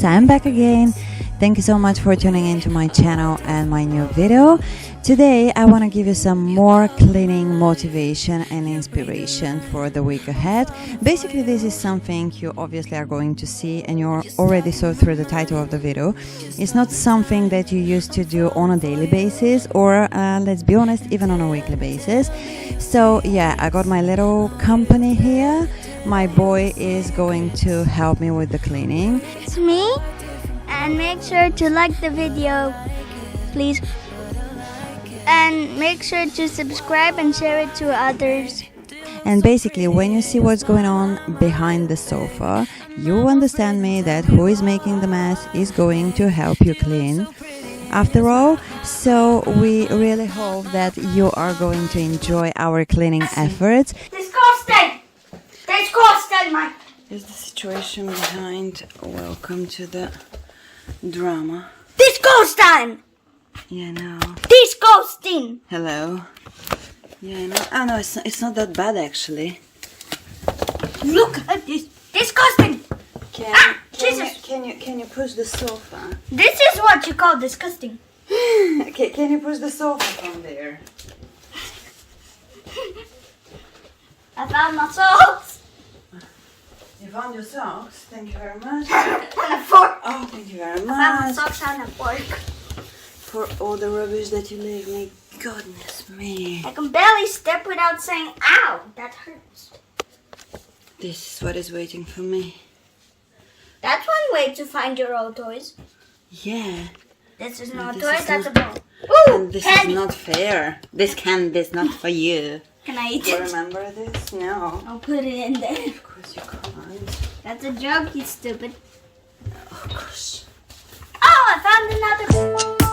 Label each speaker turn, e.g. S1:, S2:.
S1: guys, I'm back again. Thank you so much for tuning into my channel and my new video. Today I want to give you some more cleaning motivation and inspiration for the week ahead. Basically, this is something you obviously are going to see, and you already saw through the title of the video. It's not something that you used to do on a daily basis, or let's be honest, even on a weekly basis. So yeah, I got my little company here. My boy is going to help me with the cleaning.
S2: It's me, and make sure to like the video, please. And make sure to subscribe and share it to others.
S1: And basically, when you see what's going on behind the sofa, you understand me that who is making the mess is going to help you clean after all. So we really hope that you are going to enjoy our cleaning efforts.
S2: Disgusting! Disgusting, man!
S1: Here's the situation behind. Welcome to the drama.
S2: Disgusting!
S1: Yeah, I know.
S2: Disgusting!
S1: Hello. Yeah, I know. Oh no, it's not that bad actually.
S2: Look at this! Disgusting! Jesus!
S1: Can you push the sofa?
S2: This is what you call disgusting.
S1: Okay, can you push the sofa from there?
S2: I found my socks.
S1: You found your socks. Thank you very much.
S2: And a fork.
S1: Oh, thank you very
S2: I found my
S1: much
S2: socks and a fork.
S1: for all the rubbish that you leave me. Goodness me.
S2: I can barely step without saying, ow, that hurts.
S1: This is what is waiting for me.
S2: That's one way to find your old toys.
S1: Yeah.
S2: This is not a
S1: This
S2: toy,
S1: is
S2: that's
S1: not-
S2: a ball. Ooh,
S1: And this
S2: candy.
S1: is not fair. This candy is not for you.
S2: Can I eat
S1: You
S2: it?
S1: remember this? No.
S2: I'll put it in there.
S1: Of course you can't.
S2: That's a joke, you stupid.
S1: Of course.
S2: Oh, I found another.